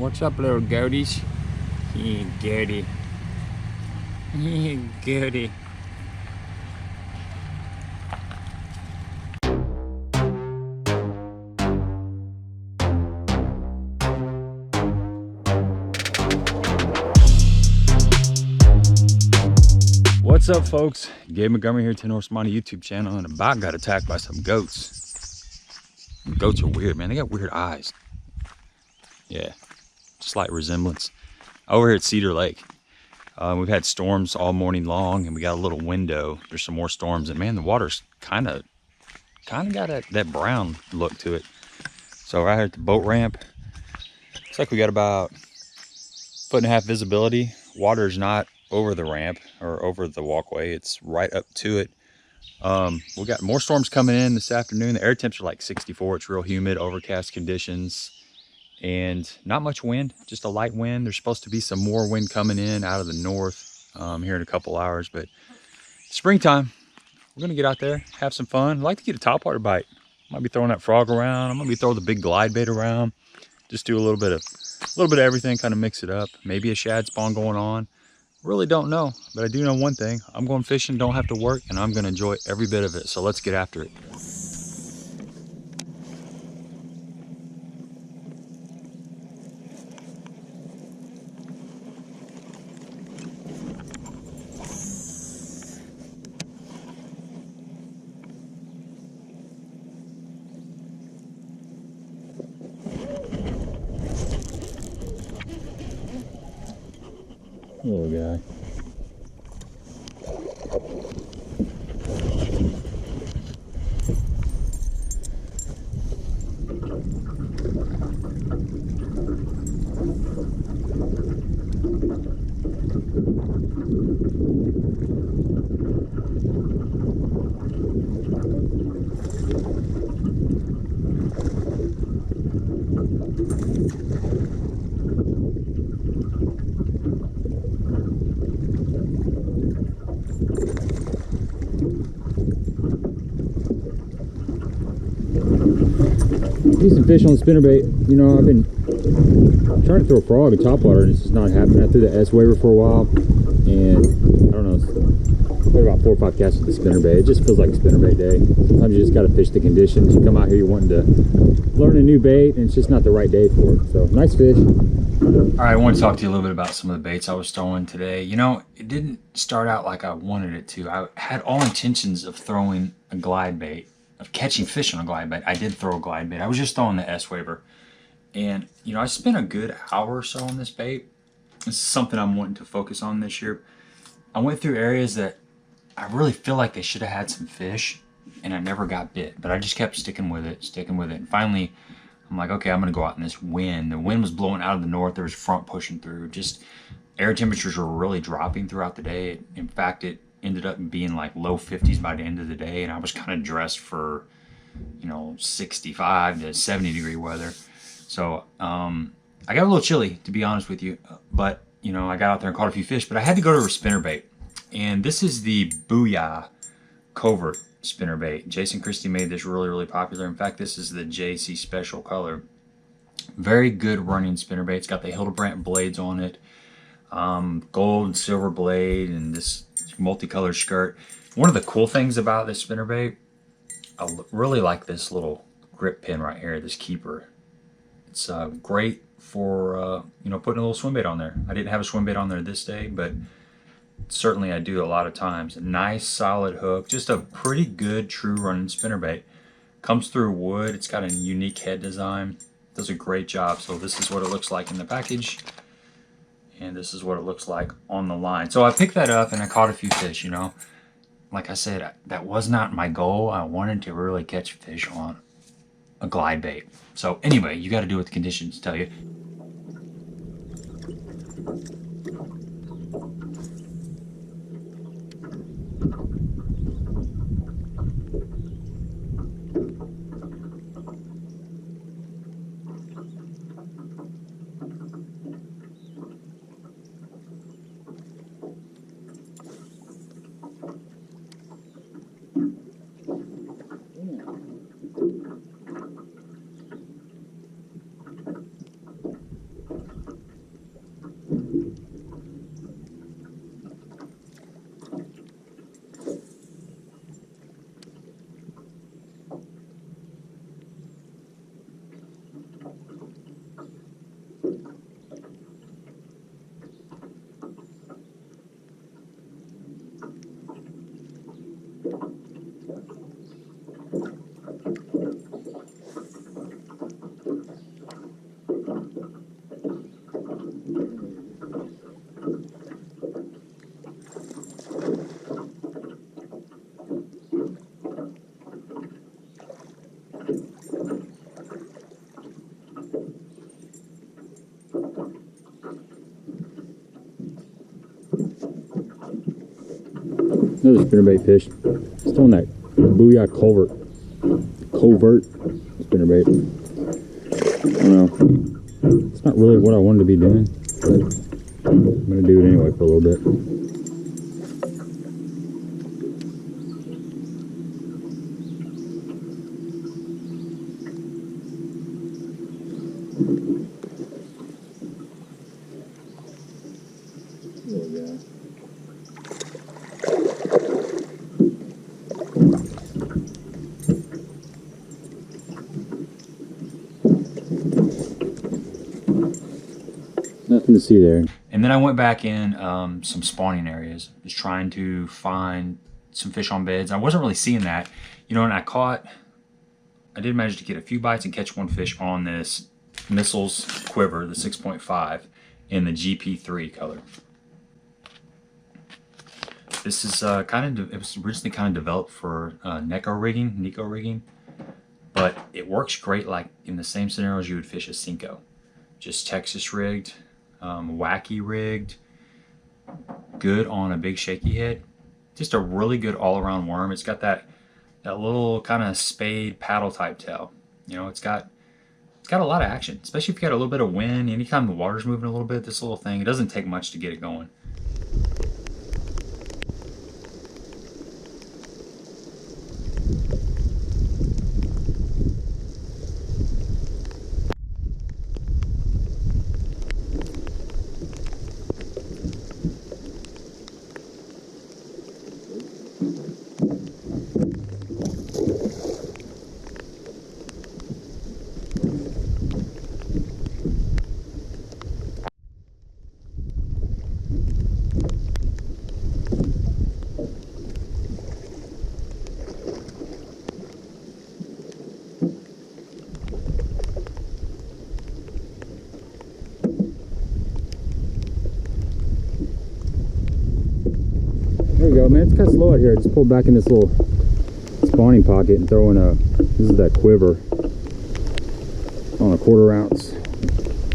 What's up, little goaties? Yeah, goaty. Yeah, goaty. What's up, folks? Gabe Montgomery here, 10 Horse Money YouTube channel, and about got attacked by some goats. Goats are weird, man. They got weird eyes. Yeah, slight resemblance. Over here at Cedar Lake, we've had storms all morning long, and we got a little window. There's some more storms, and man, the water's kind of got that brown look to it. So right here at the boat ramp, looks like we got about 1.5 foot visibility. Water's not over the ramp or over the walkway, it's right up to it. We got more storms coming in this afternoon. The air temps are like 64. It's real humid, overcast conditions, and not much wind, just a light wind. There's supposed to be some more wind coming in out of the north here in a couple hours, but springtime, we're gonna get out there, have some fun. I'd like to get a topwater bite. Might be throwing that frog around. I'm gonna be throwing the big glide bait around. Just do a little bit of everything, kind of mix it up. Maybe a shad spawn going on. Really don't know, but I do know one thing. I'm going fishing, don't have to work, and I'm gonna enjoy every bit of it. So let's get after it. Little guy. Decent fish on the spinnerbait. You know, I've been trying to throw a frog at topwater and it's just not happening. I threw the S Waiver for a while, and I don't know, put about 4 or 5 casts with the spinnerbait. It just feels like a spinnerbait day. Sometimes you just got to fish the conditions. You come out here, you're wanting to learn a new bait, and it's just not the right day for it. So nice fish. All right, I want to talk to you a little bit about some of the baits I was throwing today. You know, it didn't start out like I wanted it to. I had all intentions of throwing a glide bait, of catching fish on a glide bait. I did throw a glide bait. I was just throwing the S Waiver. And, you know, I spent a good hour or so on this bait. This is something I'm wanting to focus on this year. I went through areas that I really feel like they should have had some fish, and I never got bit. But I just kept sticking with it. And finally, I'm like, okay, I'm going to go out in this wind. The wind was blowing out of the north. There was front pushing through. Just air temperatures were really dropping throughout the day. In fact, it ended up being like low 50s by the end of the day, and I was kind of dressed for, you know, 65 to 70 degree weather. So I got a little chilly, to be honest with you, but you know, I got out there and caught a few fish. But I had to go to a spinnerbait, and this is the Booyah Covert spinnerbait. Jason Christie made this really popular. In fact, this is the JC special color. Very good running spinnerbait. It's got the Hildebrandt blades on it, gold and silver blade, and this multicolored skirt. One of the cool things about this spinnerbait, I really like this little grip pin right here, this keeper. It's great for you know, putting a little swim bait on there. I didn't have a swim bait on there this day, but certainly I do a lot of times. A nice solid hook, just a pretty good true running spinnerbait. Comes through wood. It's got a unique head design. Does a great job. So this is what it looks like in the package, and this is what it looks like on the line. So I picked that up and I caught a few fish. You know, like I said, that was not my goal. I wanted to really catch fish on a glide bait. So anyway, you got to do what the conditions tell you. Another spinnerbait fish. Just on that Booyah Covert spinnerbait. I don't know. It's not really what I wanted to be doing, but I'm gonna do it anyway for a little bit. Nothing to see there. And then I went back in some spawning areas, just trying to find some fish on beds. I wasn't really seeing that, you know, and I did manage to get a few bites and catch one fish on this Missle Baits Quiver, the 6.5 in the GP3 color. This is it was originally kind of developed for Nico rigging, but it works great like in the same scenarios you would fish a Cinco. Just Texas rigged, wacky rigged, good on a big shaky head. Just a really good all-around worm. It's got that little kind of spade paddle type tail. You know, it's got a lot of action, especially if you got a little bit of wind. Anytime the water's moving a little bit, this little thing, it doesn't take much to get it going. There we go, man. It's kind of slow out here. I just pulled back in this little spawning pocket and throwing this is that quiver on a 1/4 ounce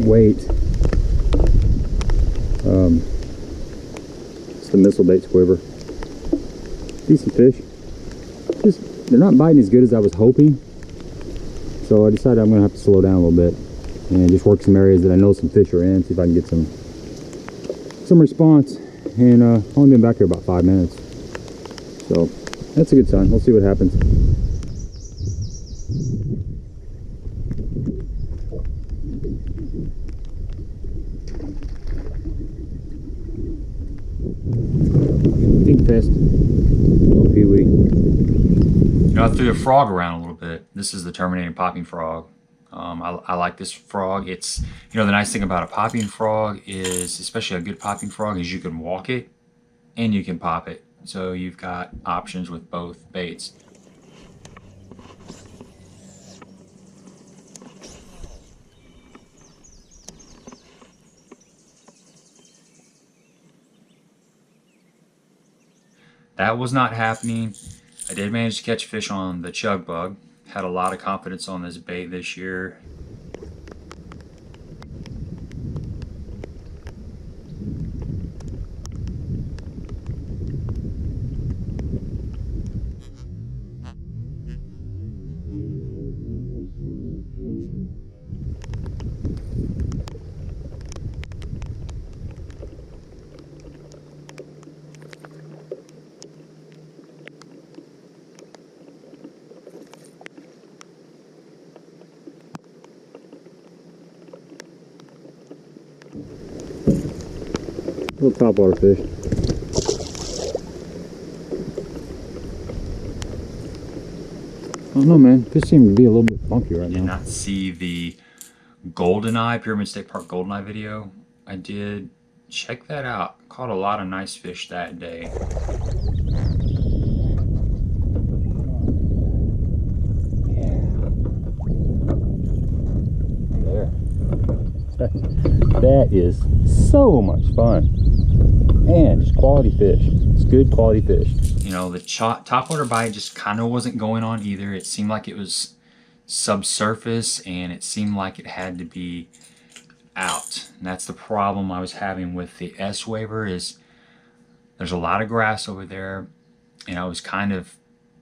weight. It's the Missle Baits Quiver. Decent fish. Just, they're not biting as good as I was hoping. So I decided I'm gonna have to slow down a little bit and just work some areas that I know some fish are in, see if I can get some response. And I've only been back here about 5 minutes, so that's a good sign. We'll see what happens. Big pest, little peewee. You know, I threw a frog around a little bit. This is the terminating popping frog. I like this frog. It's, you know, the nice thing about a popping frog is, especially a good popping frog, is you can walk it and you can pop it. So you've got options with both baits. That was not happening. I did manage to catch fish on the Chug bug. Had a lot of confidence on this bait this year. Little topwater fish. I don't know, man. Fish seem to be a little bit funky right now. Did not see the GoldenEye, Pyramid State Park GoldenEye video I did. Check that out. Caught a lot of nice fish that day. That is so much fun. And just quality fish. It's good quality fish. You know, the topwater bite just kind of wasn't going on either. It seemed like it was subsurface and it seemed like it had to be out. And that's the problem I was having with the S Waiver, is there's a lot of grass over there. and I was kind of,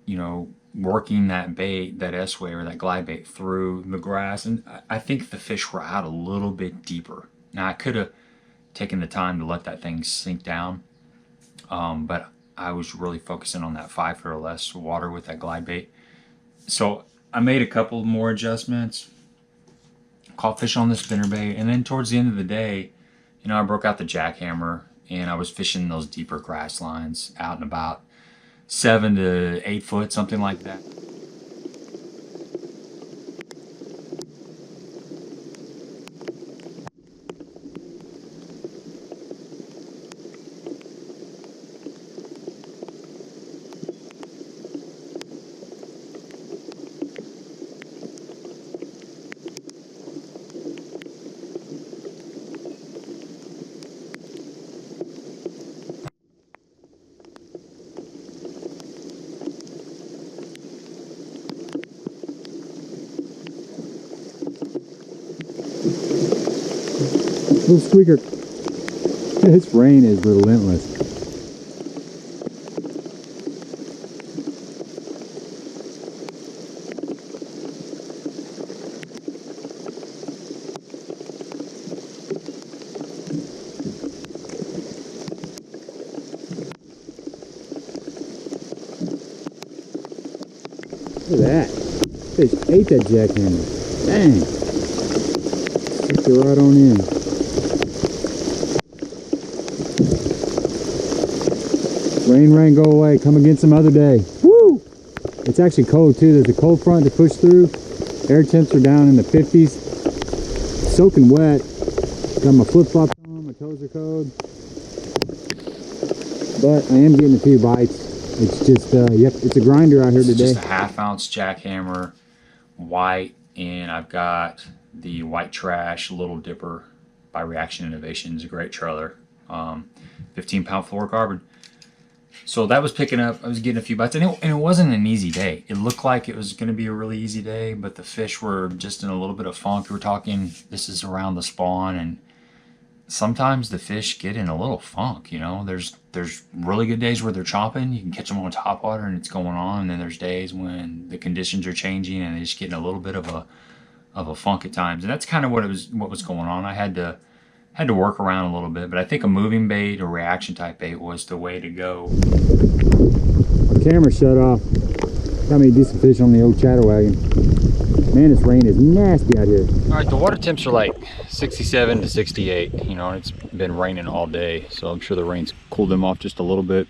you know, working that bait, that S Waiver, that glide bait through the grass, and I think the fish were out a little bit deeper. Now I could have taken the time to let that thing sink down, but I was really focusing on that 5 foot or less water with that glide bait. So I made a couple more adjustments, caught fish on the spinnerbait, and then towards the end of the day, you know, I broke out the jackhammer and I was fishing those deeper grass lines out and about 7 to 8 foot, something like that. Little squeaker. This rain is relentless. Look at that. Fish ate that jackhammer. Dang. Stick it right on in. Rain, go away. Come again some other day. Woo! It's actually cold too. There's a cold front to push through. Air temps are down in the 50s. Soaking wet. Got my flip-flops on. My toes are cold. But I am getting a few bites. It's just, it's a grinder out here today. It's just a 1/2 ounce jackhammer, white, and I've got the White Trash Little Dipper by Reaction Innovations, a great trailer. 15-pound fluorocarbon. So that was picking up. I was getting a few bites, and it wasn't an easy day. It looked like it was going to be a really easy day, but the fish were just in a little bit of funk. We're talking, this is around the spawn, and sometimes the fish get in a little funk. You know, there's really good days where they're chomping. You can catch them on topwater, and it's going on. And then there's days when the conditions are changing, and they just get in a little bit of a funk at times. And that's kind of what was going on. I had to work around a little bit, but I think a moving bait or reaction type bait was the way to go. Camera shut off. Got me a decent fish on the old chatterwagon. Man, this rain is nasty out here. All right, the water temps are like 67 to 68, you know, and it's been raining all day, so I'm sure the rain's cooled them off just a little bit.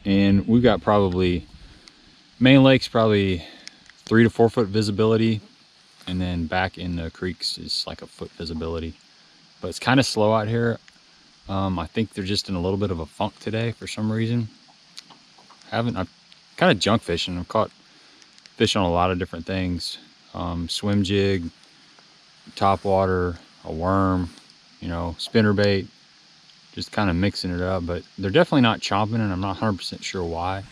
And we've got probably, main lake's probably 3 to 4 foot visibility, and then back in the creeks is like a foot visibility. But it's kind of slow out here. I think they're just in a little bit of a funk today for some reason. I'm kind of junk fishing. I've caught fish on a lot of different things. Swim jig, topwater, a worm, you know, spinnerbait, just kind of mixing it up. But they're definitely not chomping, and I'm not 100% sure why.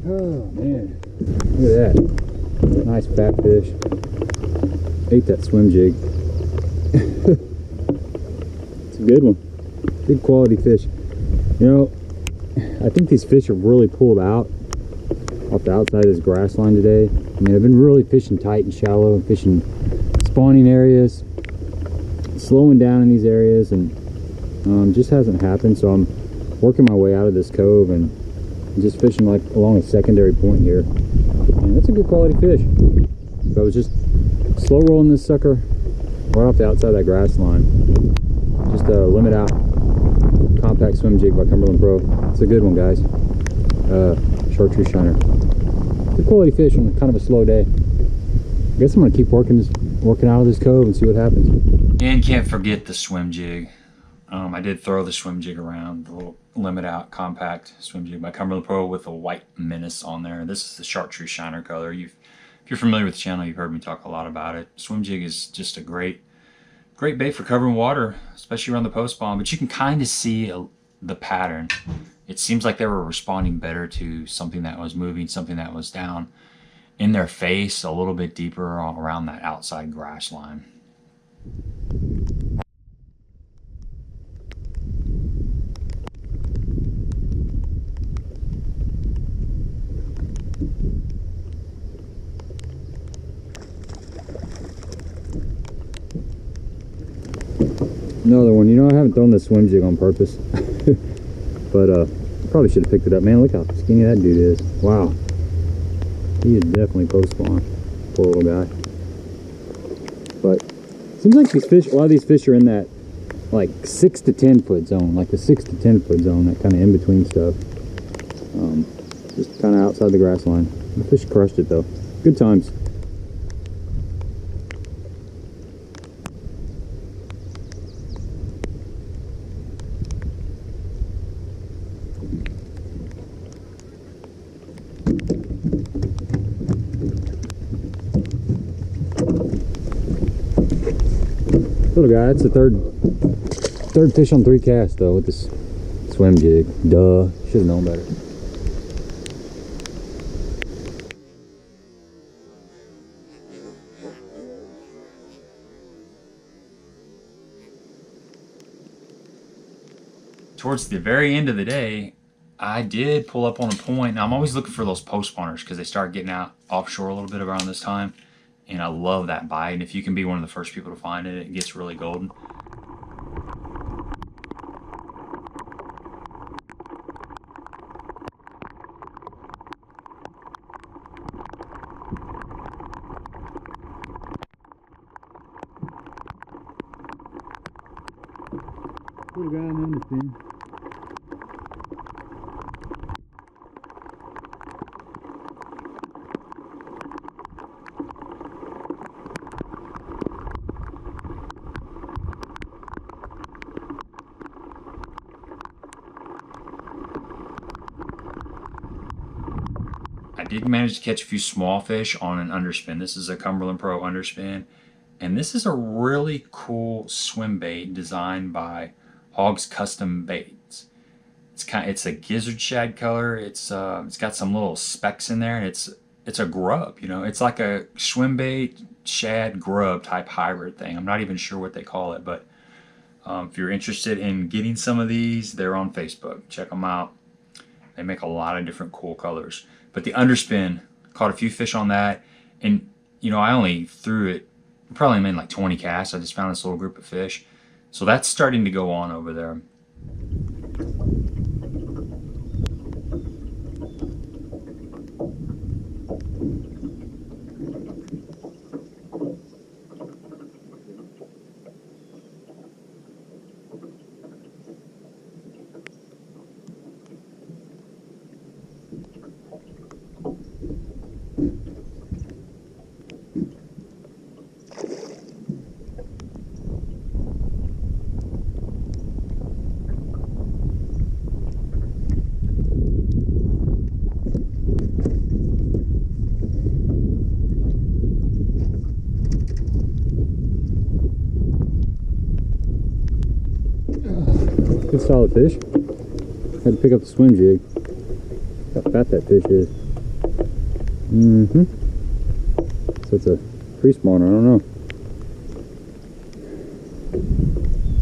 Oh man, look at that. Nice fat fish. Ate that swim jig. It's a good one. Good quality fish. You know, I think these fish are really pulled out off the outside of this grass line today. I mean, I've been really fishing tight and shallow and fishing spawning areas, slowing down in these areas, and just hasn't happened. So I'm working my way out of this cove and just fishing like along a secondary point here, and that's a good quality fish. So I was just slow rolling this sucker right off the outside of that grass line. Just a limit out compact swim jig by Cumberland Pro. It's a good one, guys. Chartreuse shiner. Good quality fish on kind of a slow day. I guess I'm gonna keep working out of this cove and see what happens. And can't forget the swim jig. I did throw the swim jig around, the little limit out compact swim jig by Cumberland Pro with a white Menace on there. This is the chartreuse shiner color. If you're familiar with the channel, you've heard me talk a lot about it. Swim jig is just a great bait for covering water, especially around the post spawn. But you can kind of see the pattern. It seems like they were responding better to something that was moving, something that was down in their face, a little bit deeper around that outside grass line. Another one. You know, I haven't thrown this swim jig on purpose, but probably should have picked it up. Man, look how skinny that dude is. Wow, he is definitely post spawn. Poor little guy. But it seems like these fish, a lot of these fish are in that like 6 to 10 foot zone, like the 6 to 10 foot zone, that kind of in between stuff. Just kind of outside the grass line. The fish crushed it though. Good times. Little guy, that's the third fish on 3 casts though with this swim jig. Duh, should have known better. Towards the very end of the day, I did pull up on a point. Now, I'm always looking for those post spawners because they start getting out offshore a little bit around this time. And I love that bite. And if you can be one of the first people to find it, it gets really golden. Little guy on the underspin. I did manage to catch a few small fish on an underspin. This is a Cumberland Pro underspin. And this is a really cool swim bait designed by Hawgz Custom Baits. It's a gizzard shad color. It's got some little specks in there, and it's a grub. You know, it's like a swim bait shad grub type hybrid thing. I'm not even sure what they call it, but if you're interested in getting some of these, they're on Facebook. Check them out. They make a lot of different cool colors. But the underspin, caught a few fish on that, and you know, I only threw it, probably made like 20 casts. I just found this little group of fish. So that's starting to go on over there. Good solid fish. Had to pick up the swim jig. How fat that fish is. So it's a pre-spawner, I don't know.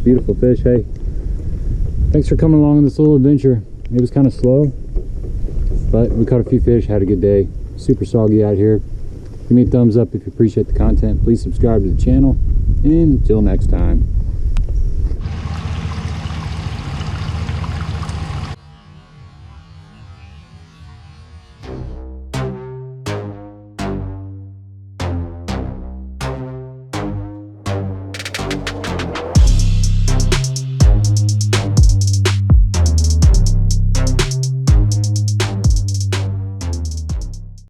Beautiful fish, hey. Thanks for coming along on this little adventure. It was kind of slow, but we caught a few fish, had a good day. Super soggy out here. Give me a thumbs up if you appreciate the content. Please subscribe to the channel, and until next time.